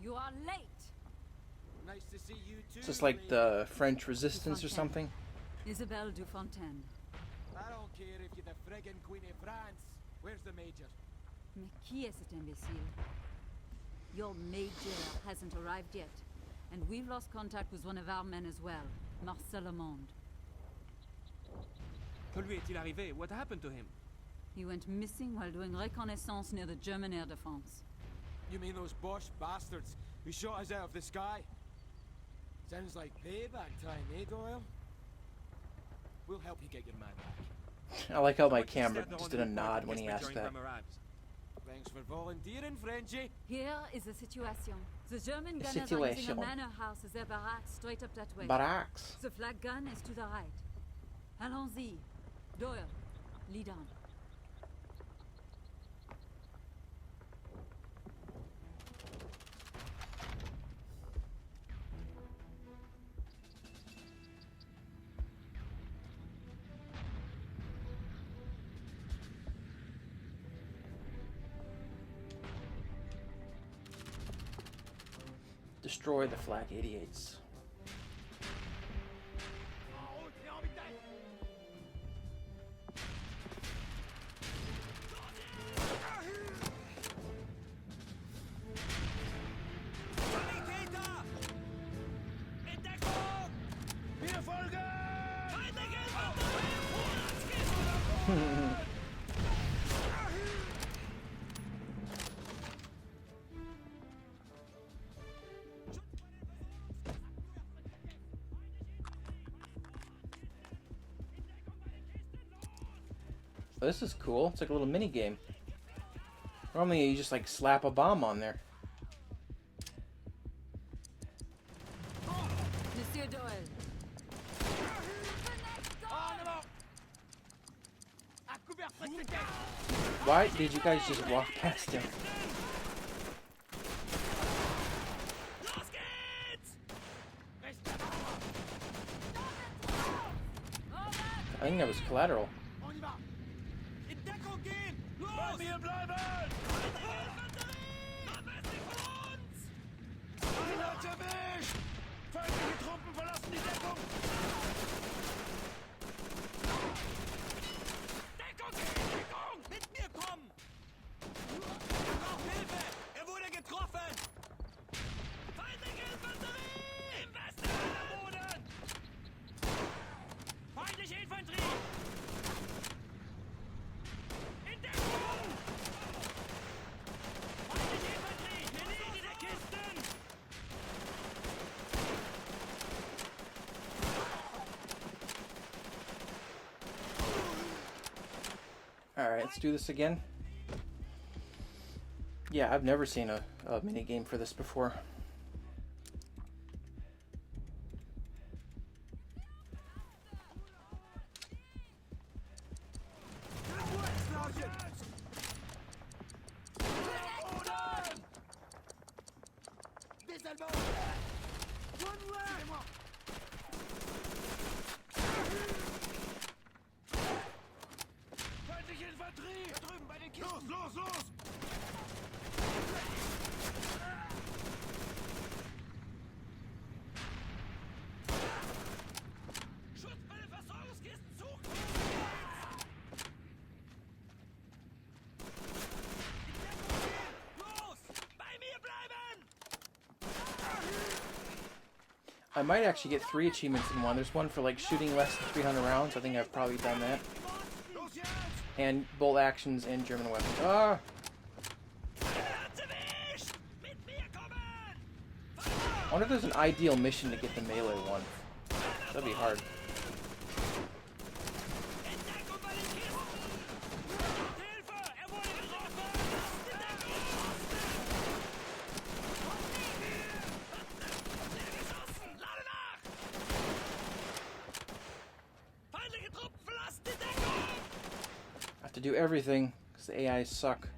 You are late. Nice to see you too. It's just like the French resistance or something. Isabelle Dufontaine. I don't care if you're the friggin' Queen of France. Where's the Major? Mais qui est cet imbécile? Your major hasn't arrived yet. And we've lost contact with one of our men as well, Marcel Lamond. Que lui est-il arrivé? What happened to him? He went missing while doing reconnaissance near the German air defense. You mean those Bosch bastards who shot us out of the sky? Sounds like payback time, eh, Doyle? We'll help you get your man back. I like how my camera just did a nod when he asked that. Thanks for volunteering, Frenchie. Here is the situation. The German gunners are using a manor house as their barracks straight up that way. Barracks. The flag gun is to the right. Allons-y. Doyle, lead on. Destroy the Flak 88s. Oh, this is cool. It's like a little mini game. Normally you just like slap a bomb on there. Monsieur Doyle. Why did you guys just walk past him? I think that was collateral. Alright, let's do this again. Yeah, I've never seen a mini game for this before. I might actually get 3 achievements in one. There's one for like shooting less than 300 rounds. I think I've probably done that. And bolt actions and German weapons. Ah! I wonder if there's an ideal mission to get the melee one. That'd be hard. I have to do everything because the AI suck.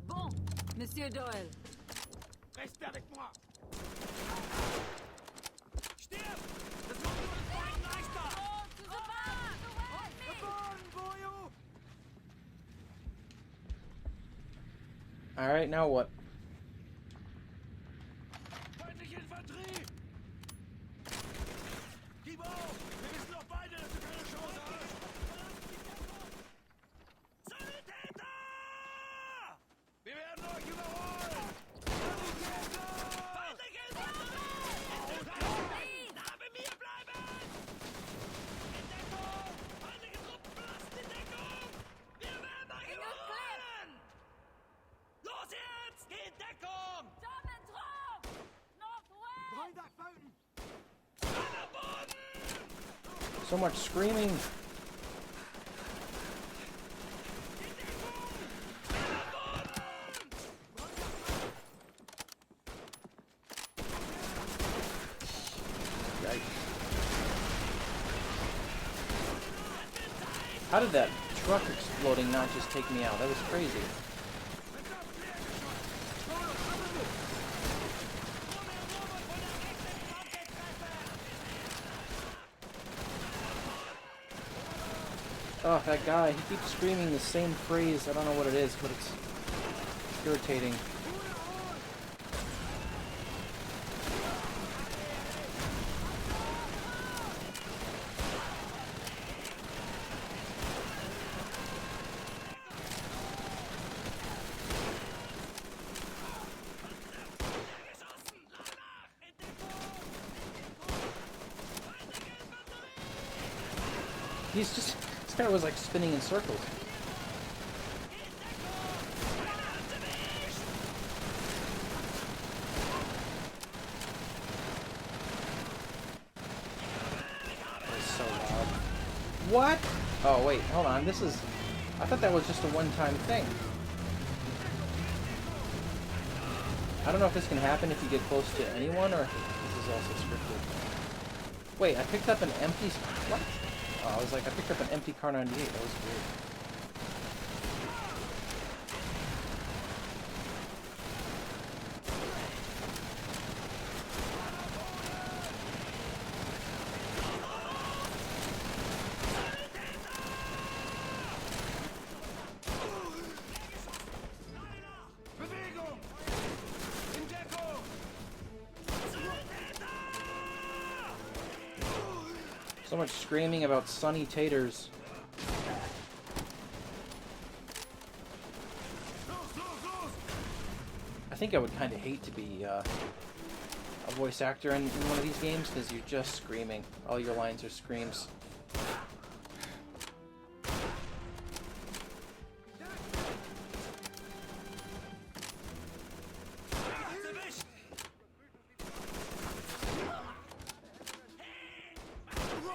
Bon, Monsieur Doyle. Reste avec moi. Stirb! Das macht uns Freund leichter! Alright, now what? Feindliche Infanterie! Gib auf! Wir wissen doch beide, dass du keine Chance hast! Sanitäter! Wir werden euch überholen! Sanitäter! Feindliche Behind that fountain! So much screaming. Yikes. How did that truck exploding not just take me out? That was crazy. Oh, that guy, he keeps screaming the same phrase. I don't know what it is, but it's irritating. This guy was like spinning in circles. That's so loud. What? Oh wait, hold on. This is... I thought that was just a one-time thing. I don't know if this can happen if you get close to anyone, or if this is also scripted. Wait, I picked up an empty... What? Oh, I was like, I picked up an empty car 98. That was weird. So much screaming about sunny taters. I think I would kind of hate to be a voice actor in one of these games, because you're just screaming. All your lines are screams.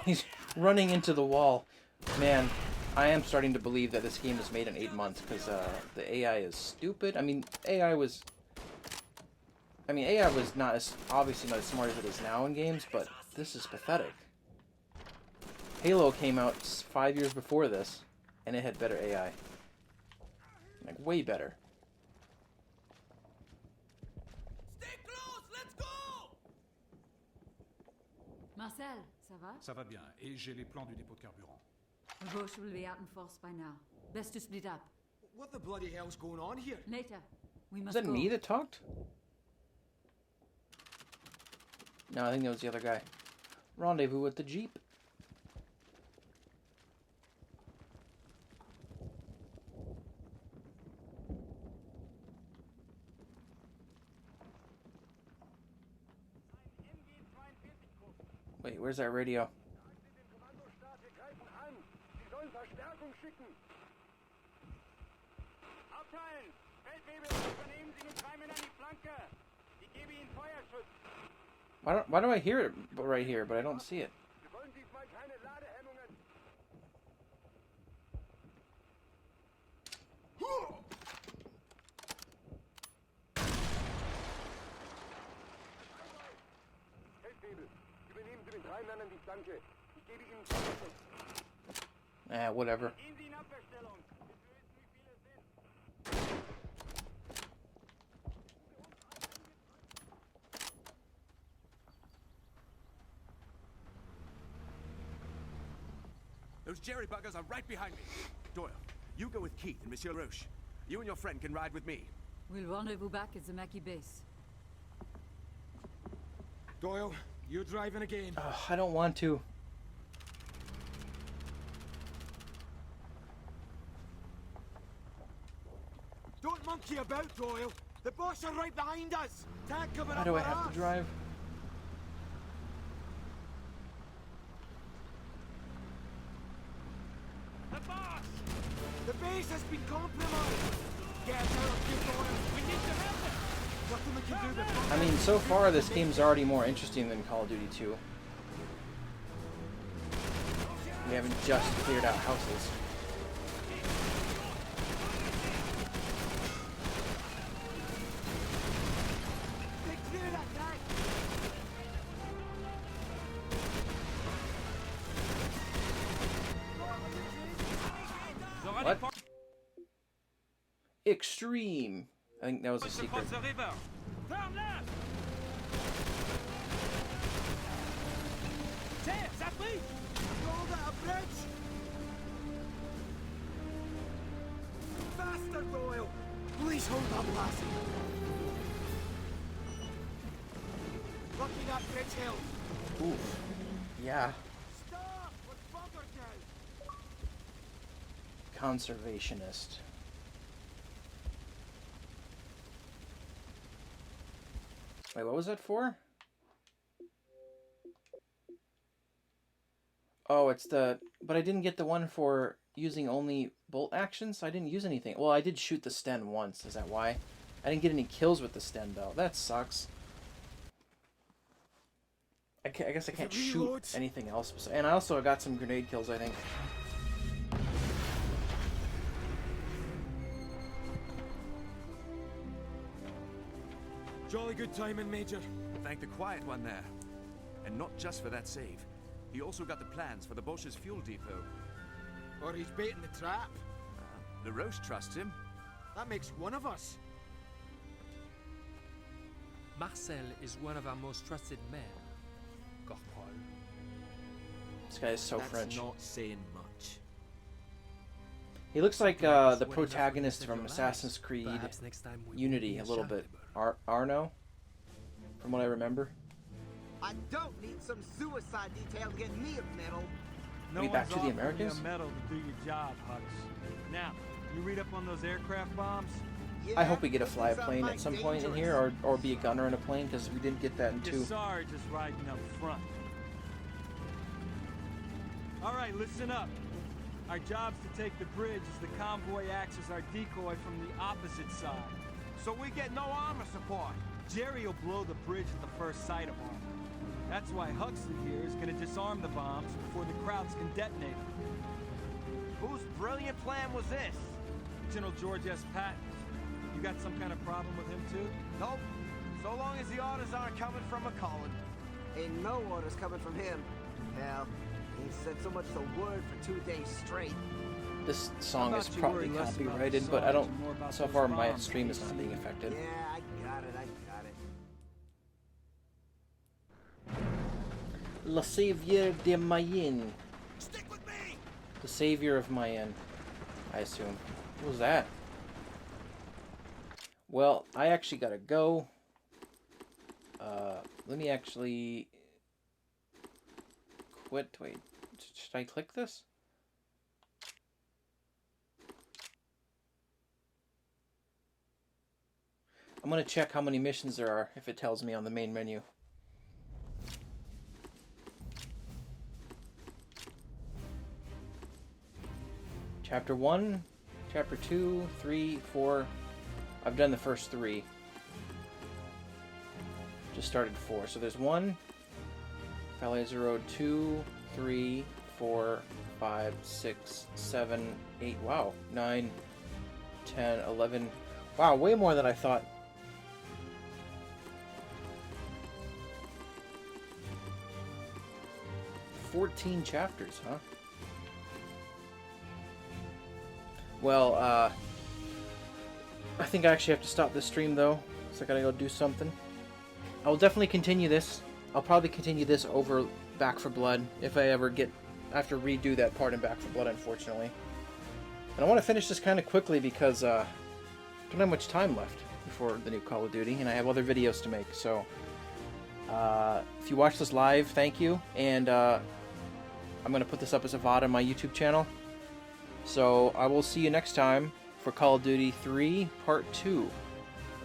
He's running into the wall. Man, I am starting to believe that this game was made in 8 months, because the AI is stupid. I mean, AI was not as, obviously not as smart as it is now in games, but this is pathetic. Halo came out 5 years before this, and it had better AI. Like, way better. Stay close, let's go! Marcel, ça va? Ça va bien, et j'ai les plans du dépôt de carburant. Roche will be out in force by now. Best to split up. What the bloody hell's going on here? Later. We must Was that go. me that talked? No, I think that was the other guy. Rendezvous with the Jeep. Wait, where's that radio? Why do I hear it right here, but I don't see it? Whatever. Those Jerry buggers are right behind me. Doyle, you go with Keith and Monsieur Roche. You and your friend can ride with me. We'll rendezvous back at the Mackie base. Doyle, you're driving again. I don't want to. Don't monkey about, Doyle. The boss are right behind us. Tank coming Why up do I with have us. to drive? The boss! The base has been compromised. Get out of here, Doyle. We need to help him! We're nothing we can do before. I mean, so far this game's already more interesting than Call of Duty 2. We haven't just cleared out houses. What? Extreme. I think that was a secret. Faster, Doyle! Please hold up, lassie. Lucky that bridge held. Oof. Yeah. Stop! We're buggered now. Conservationist. Wait, what was that for? Oh, it's the... But I didn't get the one for using only bolt actions. I didn't use anything. Well, I did shoot the Sten once. Is that why? I didn't get any kills with the Sten, though. That sucks. I guess I can't shoot anything else. And I also got some grenade kills, I think. Jolly good timing, Major. Thank the Quiet One there. And not just for that save. He also got the plans for the Bosch's fuel depot. Or he's baiting the trap. LaRoche trusts him. That makes one of us. Marcel is one of our most trusted men, Corporal. This guy is so That's French. not saying much. He looks like the protagonist from Assassin's Creed Unity a little bit. Arno, from what I remember. I don't need some suicide detail to get me a medal. No We one's back to the offering you Americas? a medal to do your job, Hux. Now, you read up on those aircraft bombs? I hope we get to fly a plane at some point in here, or be a gunner in a plane, because we didn't get that in 2. Your Sarge is riding up front. All right, listen up. Our job's to take the bridge as the convoy acts as our decoy from the opposite side. So we get no armor support. Jerry will blow the bridge at the first sight of armor. That's why Huxley here is going to disarm the bombs before the crowds can detonate them. Whose brilliant plan was this? General George S. Patton's. You got some kind of problem with him too? Nope. So long as the orders aren't coming from McCullen. Ain't no orders coming from him. Hell, he said so much as a word for 2 days straight. This song is How about you probably worry less about copyrighted, the but I Sarge don't. and more about So those far, my bombs, stream is not PC? being affected. Yeah, I got it. Le Savieur de Mayenne. Stick with me! The Savior of Mayenne, I assume. What was that? Well, I actually gotta go. Let me actually quit. Wait, should I click this? I'm gonna check how many missions there are if it tells me on the main menu. Chapter 1, Chapter 2, 3, 4. I've done the first 3. Just started 4. So there's 1, Vallejo Road 2, 3, 4, 5, 6, 7, 8. Wow. 9, 10, 11. Wow, way more than I thought. "14 chapters, huh? Well, I think I actually have to stop this stream, though, so I gotta go do something. I will definitely continue this. I'll probably continue this over Back for Blood, if I ever get... I have to redo that part in Back for Blood, unfortunately. And I want to finish this kind of quickly, because, I don't have much time left before the new Call of Duty, and I have other videos to make, so... if you watch this live, thank you, and, I'm gonna put this up as a VOD on my YouTube channel. So, I will see you next time for Call of Duty 3 Part 2.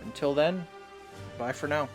Until then, bye for now.